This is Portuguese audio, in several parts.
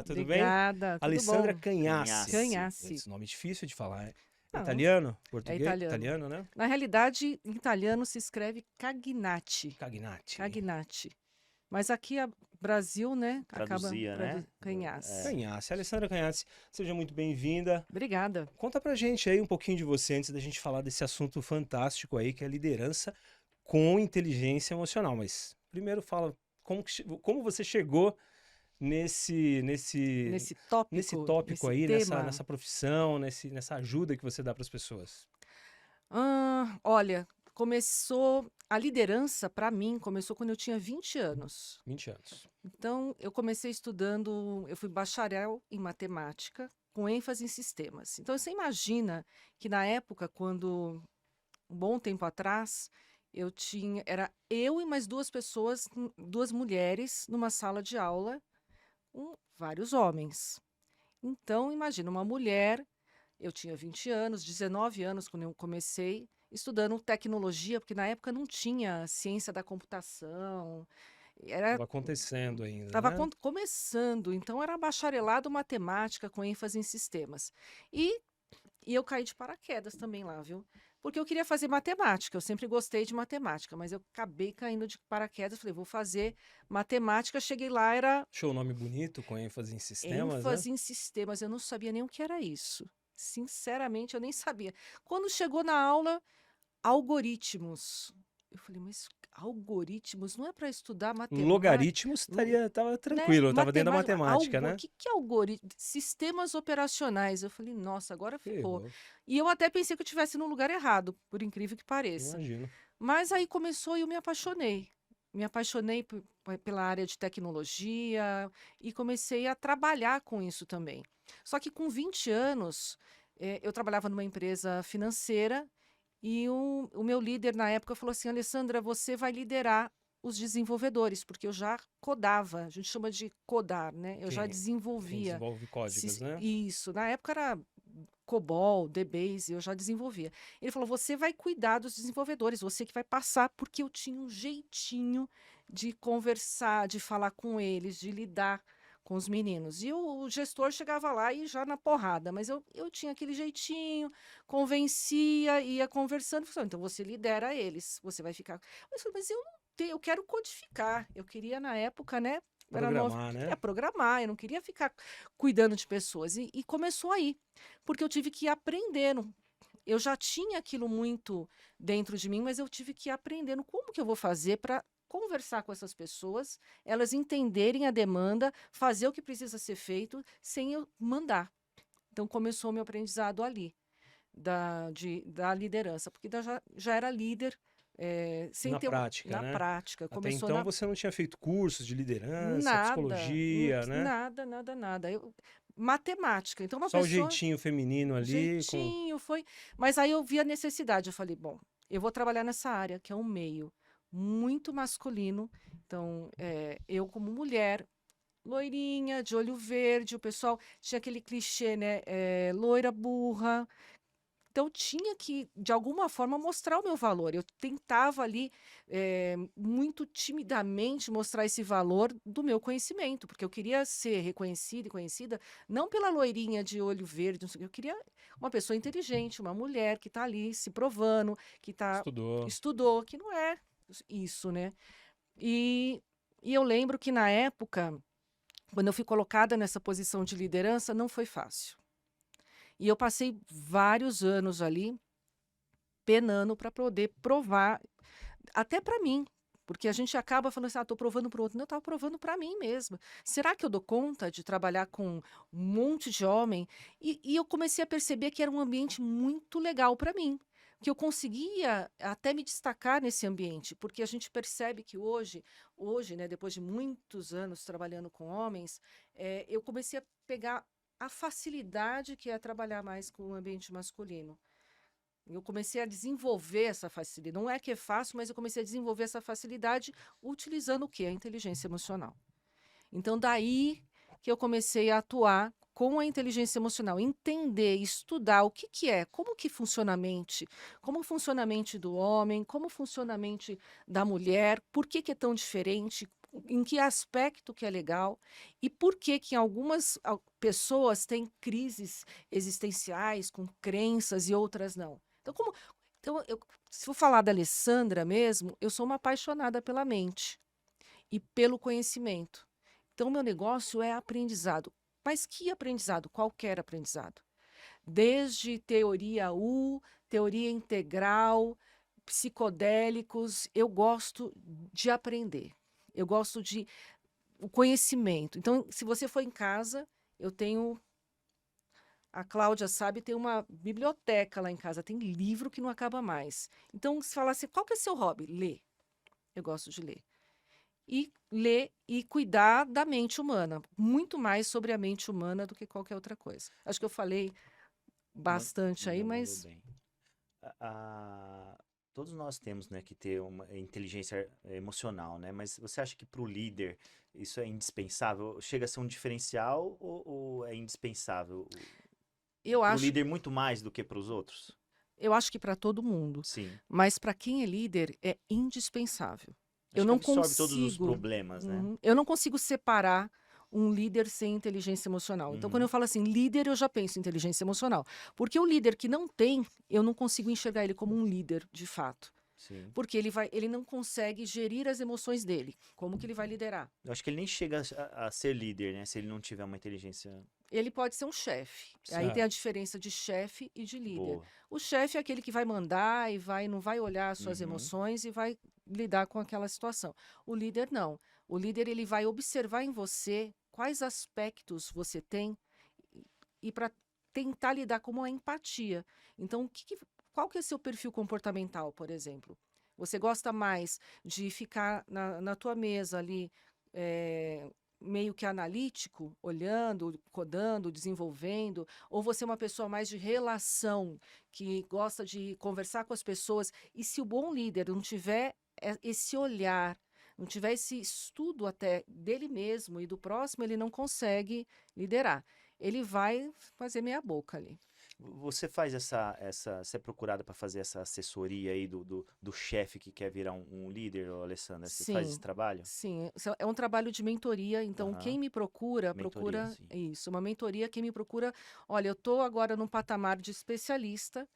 Tudo bem? Obrigada, tudo Alessandra bom? Cagnassi. Canhassi. Esse nome difícil de falar. É Não, italiano? é Português? italiano. Italiano, né? Na realidade, em italiano se escreve Cagnati. Cagnati. Cagnati. Mas aqui, Brasil, né, acaba Traduzia, né? Canhassi. Cagnassi. Alessandra Cagnassi, seja muito bem-vinda. Obrigada. Conta pra gente aí um pouquinho de você antes da gente falar desse assunto fantástico aí, que é a liderança com inteligência emocional. Mas primeiro fala como você chegou nesse Nesse tópico, nesse aí, tema. nessa profissão, nessa ajuda que você dá para as pessoas. Olha, a liderança, para mim, começou quando eu tinha 20 anos. 20 anos. Então, eu comecei eu fui bacharel em matemática, com ênfase em sistemas. Então, você imagina que na época, um bom tempo atrás, era eu e mais duas pessoas, duas mulheres, numa sala de aula, com vários homens. Então, imagina, uma mulher, eu tinha 20 anos, 19 anos quando eu comecei, estudando tecnologia, porque na época não tinha ciência da computação, Estava acontecendo ainda, estava né? começando, então era bacharelado matemática com ênfase em sistemas. E eu caí de paraquedas também lá, viu? Porque eu queria fazer matemática, eu sempre gostei de matemática, mas eu acabei caindo de paraquedas, falei, vou fazer matemática, cheguei lá, era Achou o nome bonito, com ênfase em sistemas, ênfase né? em sistemas, eu não sabia nem o que era isso. Sinceramente, eu nem sabia. Quando chegou na aula, algoritmos. Eu falei, mas algoritmos não é para estudar matemática? Logaritmos estava tranquilo, estava dentro da matemática, né? O que é algoritmo? Sistemas operacionais. Eu falei, nossa, agora ficou. Ferrou, E eu até pensei que eu estivesse no lugar errado, por incrível que pareça. imagino. Mas aí começou e eu me apaixonei. Me apaixonei pela área de tecnologia e comecei a trabalhar com isso também. Só que com 20 anos, eu trabalhava numa empresa financeira e o meu líder na época falou assim, Alessandra, você vai liderar os desenvolvedores, porque eu já codava, a gente chama de codar, né? Eu já Quem desenvolvia. desenvolve códigos, né? Isso, na época era COBOL, DBase, eu já desenvolvia. Ele falou, você vai cuidar dos desenvolvedores, você que vai passar, porque eu tinha um jeitinho de conversar, de falar com eles, de lidar com os meninos. E o gestor chegava lá e já na porrada, mas eu tinha aquele jeitinho, convencia, ia conversando, falou, então você lidera eles, você vai ficar... Mas eu não tenho, eu quero codificar, eu queria na época, né? Programar, né? Queria programar, eu não queria ficar cuidando de pessoas. E começou aí, porque eu tive que ir aprendendo. Eu já tinha aquilo muito dentro de mim, mas eu tive que ir aprendendo como que eu vou fazer para conversar com essas pessoas, elas entenderem a demanda, fazer o que precisa ser feito sem eu mandar. Então começou o meu aprendizado ali, da liderança, porque já era líder, sem Na ter prática, na né? prática. Até Começou então você não tinha feito cursos de liderança, nada, psicologia, né? nada. Matemática. Então, uma Só o pessoa, jeitinho feminino ali, com jeitinho, foi. Mas aí eu vi a necessidade. Eu falei, bom, eu vou trabalhar nessa área, que é um meio muito masculino. Então, eu, como mulher, loirinha, de olho verde, o pessoal tinha aquele clichê, né? Loira burra. Então, tinha que, de alguma forma, mostrar o meu valor. Eu tentava ali, muito timidamente, mostrar esse valor do meu conhecimento, porque eu queria ser reconhecida e conhecida, não pela loirinha de olho verde, não sei o quê. Eu queria uma pessoa inteligente, uma mulher que está ali se provando, estudou. estudou, que não é isso, né? E, e eu lembro que, na época, quando eu fui colocada nessa posição de liderança, não foi fácil. E eu passei vários anos ali penando para poder provar, até para mim, porque a gente acaba falando assim, estou provando para o outro. Não, eu estava provando para mim mesma. Será que eu dou conta de trabalhar com um monte de homem? E eu comecei a perceber que era um ambiente muito legal para mim, que eu conseguia até me destacar nesse ambiente, porque a gente percebe que hoje, né, depois de muitos anos trabalhando com homens, eu comecei a pegar a facilidade que é trabalhar mais com o ambiente masculino. Eu comecei a desenvolver essa facilidade. Não é que é fácil, mas eu comecei a desenvolver essa facilidade utilizando o quê? A inteligência emocional. Então, daí que eu comecei a atuar com a inteligência emocional, entender, estudar o que é, como que funciona a mente, como funciona a mente do homem, como funciona a mente da mulher, por que é tão diferente, em que aspecto que é legal e por que que algumas pessoas têm crises existenciais com crenças e outras não. Então, se eu falar da Alessandra mesmo, eu sou uma apaixonada pela mente e pelo conhecimento. Então, meu negócio é aprendizado. Mas que aprendizado? Qualquer aprendizado. Desde teoria U, teoria integral, psicodélicos, eu gosto de aprender. Eu gosto de o conhecimento. Então, se você for em casa, eu tenho. A Cláudia sabe, tem uma biblioteca lá em casa, tem livro que não acaba mais. Então, se falar assim, qual que é seu hobby? Ler. Eu gosto de ler. E ler e cuidar da mente humana. Muito mais sobre a mente humana do que qualquer outra coisa. Acho que eu falei bastante aí, Mandou mas bem. A- a- Todos nós temos, né, que ter uma inteligência emocional, né? Mas você acha que para o líder isso é indispensável? Chega a ser um diferencial ou é indispensável? eu Para o acho, líder muito mais do que para os outros? eu acho que para todo mundo. Sim. Mas para quem é líder é indispensável. Eu Acho que não absorve todos os consigo, problemas, né? eu não consigo separar um líder sem inteligência emocional. Então, quando eu Uhum. falo assim, líder, eu já penso em inteligência emocional. Porque o líder que não tem, eu não consigo enxergar ele como um líder, de fato. Sim. Porque ele não consegue gerir as emoções dele. Como que ele vai liderar? Eu acho que ele nem chega a ser líder, né? Se ele não tiver uma inteligência Ele pode ser um chefe. Aí tem a diferença de chefe e de líder. boa. O chefe é aquele que vai mandar e não vai olhar as suas Uhum. emoções e vai lidar com aquela situação. O líder não. O líder ele vai observar em você quais aspectos você tem e para tentar lidar com uma empatia. Então, qual que é seu perfil comportamental, por exemplo? Você gosta mais de ficar na tua mesa ali, meio que analítico, olhando, codando, desenvolvendo, ou você é uma pessoa mais de relação, que gosta de conversar com as pessoas? E se o bom líder não tiver esse olhar, não tiver esse estudo até dele mesmo e do próximo, ele não consegue liderar. Ele vai fazer meia boca ali. Você faz você é procurada para fazer essa assessoria aí do chefe que quer virar um líder, ô, Alessandra? Você faz esse Sim, trabalho? sim. Isso é um trabalho de mentoria. Então, Aham. quem me procura, Mentoria, procura sim. isso, uma mentoria. Quem me procura, olha, eu estou agora num patamar de especialista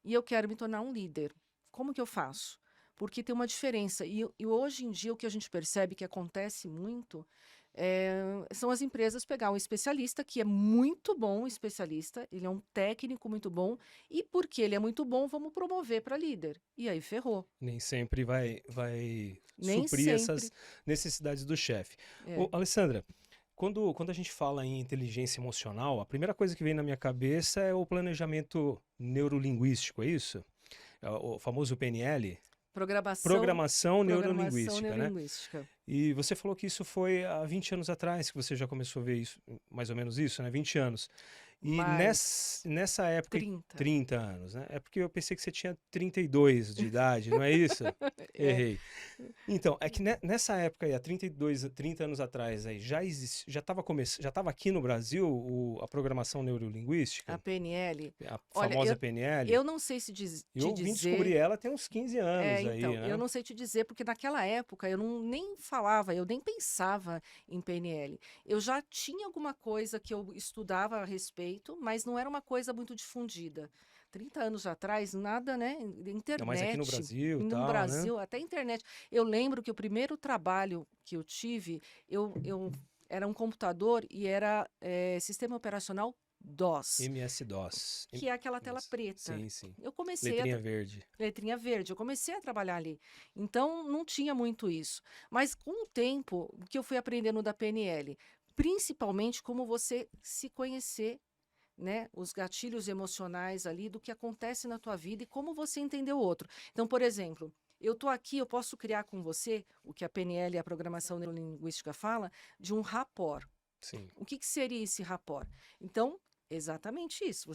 e eu quero me tornar um líder. Como que eu faço? Porque tem uma diferença. E hoje em dia, o que a gente percebe que acontece muito são as empresas pegar um especialista, que é muito bom especialista, ele é um técnico muito bom, e porque ele é muito bom, vamos promover para líder. E aí ferrou. Nem sempre vai Nem suprir sempre. essas necessidades do chefe. Ô, É. Alessandra, quando a gente fala em inteligência emocional, a primeira coisa que vem na minha cabeça é o planejamento neurolinguístico, é isso? É o famoso PNL? Programação, Programação programação neurolinguística, né? neurolinguística. E você falou que isso foi há 20 anos atrás que você já começou a ver isso, mais ou menos isso, né? 20 anos. E Mais nessa época, 30. 30 anos, né? É porque eu pensei que você tinha 32 de idade, não é isso? É. Errei. Então, é que nessa época aí, há 30 anos atrás, aí, já estava aqui no Brasil a programação A neurolinguística, PNL. a Olha, famosa PNL. eu não sei se te Eu vim descobrir dizer. ela tem uns 15 anos aí, Então, eu né? não sei te dizer, porque naquela época eu nem falava, eu nem pensava em PNL. Eu já tinha alguma coisa que eu estudava a respeito, mas não era uma coisa muito difundida. 30 anos atrás, nada, né? Ainda mais aqui no Internet, Brasil e no tal, né? Brasil, até internet. Eu lembro que o primeiro trabalho que eu tive, eu era um computador e era sistema operacional DOS, MS-DOS. que é aquela tela preta. Sim, sim. Eu comecei a Letrinha verde. letrinha verde. Eu comecei a trabalhar ali. Então, não tinha muito isso. Mas com o tempo, o que eu fui aprendendo da PNL, principalmente como você se conhecer, né, os gatilhos emocionais ali do que acontece na tua vida e como você entender o outro. Então, por exemplo, eu estou aqui, eu posso criar com você o que a PNL, a programação neurolinguística fala, de um rapport. Sim. O que seria esse rapport? Então, exatamente isso.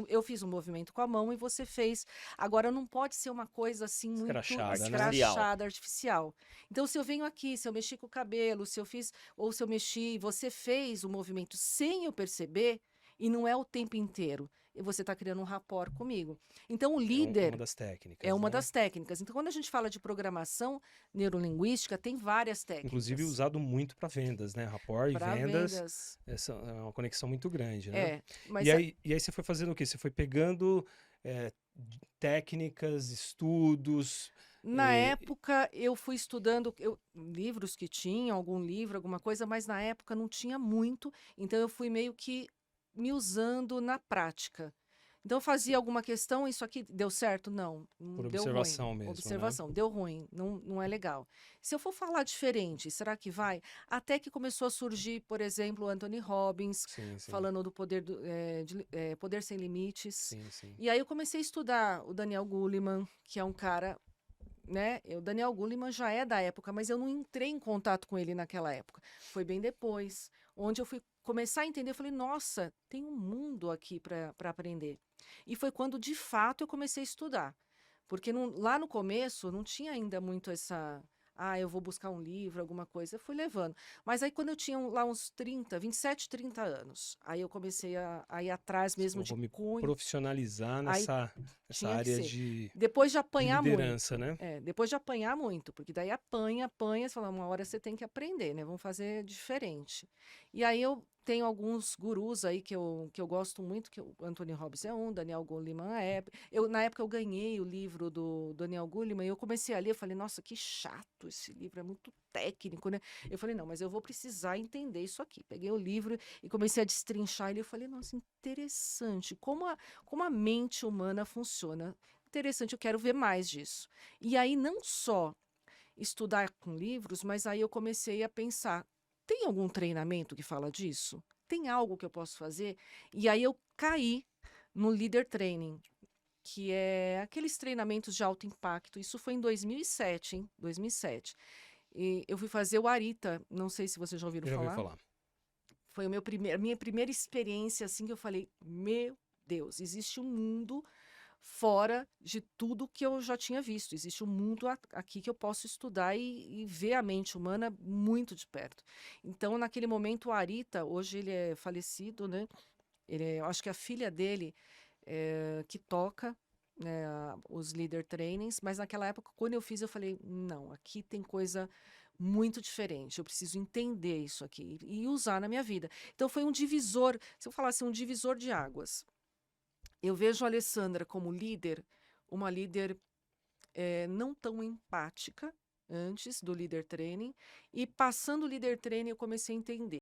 Eu fiz um movimento com a mão e você fez. Agora não pode ser uma coisa assim muito Escrachada, né? escrachada, artificial. Então, se eu venho aqui, se eu mexi com o cabelo, se eu fiz, ou se eu mexi, e você fez o movimento sem eu perceber, E não é o tempo inteiro. E você está criando um rapport comigo. Então, o É líder uma das técnicas, é uma né? das técnicas. Então, quando a gente fala de programação neurolinguística, tem várias Inclusive técnicas usado muito para vendas, né? Rapport e para vendas, vendas. essa é uma conexão muito grande, né? Mas E aí você foi fazendo o quê? Você foi pegando técnicas, estudos, na época eu fui estudando livros que tinham, algum livro, alguma coisa, mas na época não tinha muito, então eu fui meio que me usando na prática. Então eu fazia alguma questão, isso aqui deu certo? Não, por deu ruim. observação mesmo, né? Observação, deu ruim, não é legal. Se eu for falar diferente, será que vai? Até que começou a surgir, por exemplo, o Anthony Robbins, Sim, sim, falando do poder, poder sem limites. sim, sim. E aí eu comecei a estudar o Daniel Goleman, que é um cara, né? O Daniel Goleman já é da época, mas eu não entrei em contato com ele naquela época. Foi bem depois, onde eu fui começar a entender. Eu falei, nossa, tem um mundo aqui para aprender. E foi quando, de fato, eu comecei a estudar. Porque lá no começo não tinha ainda muito essa. Ah, eu vou buscar um livro, alguma coisa. Eu fui levando. Mas aí, quando eu tinha lá uns 27, 30 anos, aí eu comecei a ir atrás Você mesmo falou, de vou me cunho. profissionalizar Aí nessa tinha que área ser. de Depois de apanhar liderança, muito. né? Depois de apanhar muito, porque daí apanha, você fala, uma hora você tem que aprender, né? Vamos fazer diferente. E aí eu tenho alguns gurus aí que eu gosto muito, que o Anthony Robbins é um, Daniel Goleman é. Na época eu ganhei o livro do Daniel Goleman e eu comecei a ler, eu falei, nossa, que chato esse livro, é muito técnico, né? Eu falei, não, mas eu vou precisar entender isso aqui. Peguei o livro e comecei a destrinchar ele, eu falei, nossa, interessante, como a mente humana funciona. Interessante, eu quero ver mais disso. E aí, não só estudar com livros, mas aí eu comecei a pensar: tem algum treinamento que fala disso? Tem algo que eu posso fazer? E aí eu caí no Leader Training, que é aqueles treinamentos de alto impacto. Isso foi em 2007, hein? 2007. E eu fui fazer o Arita, não sei se vocês já ouviram Eu já ouvi falar. falar. Foi a minha primeira experiência assim que eu falei: meu Deus, existe um mundo fora de tudo que eu já tinha visto. Existe um mundo aqui que eu posso estudar e ver a mente humana muito de perto. Então, naquele momento, o Arita, hoje ele é falecido, né? Eu acho que a filha dele que toca, né, os leader trainings, mas naquela época, quando eu fiz, eu falei, não, aqui tem coisa muito diferente, eu preciso entender isso aqui e usar na minha vida. Então foi um divisor, se eu falasse um divisor de águas. Eu vejo a Alessandra como líder, uma líder não tão empática antes do líder training, e passando o líder training eu comecei a entender.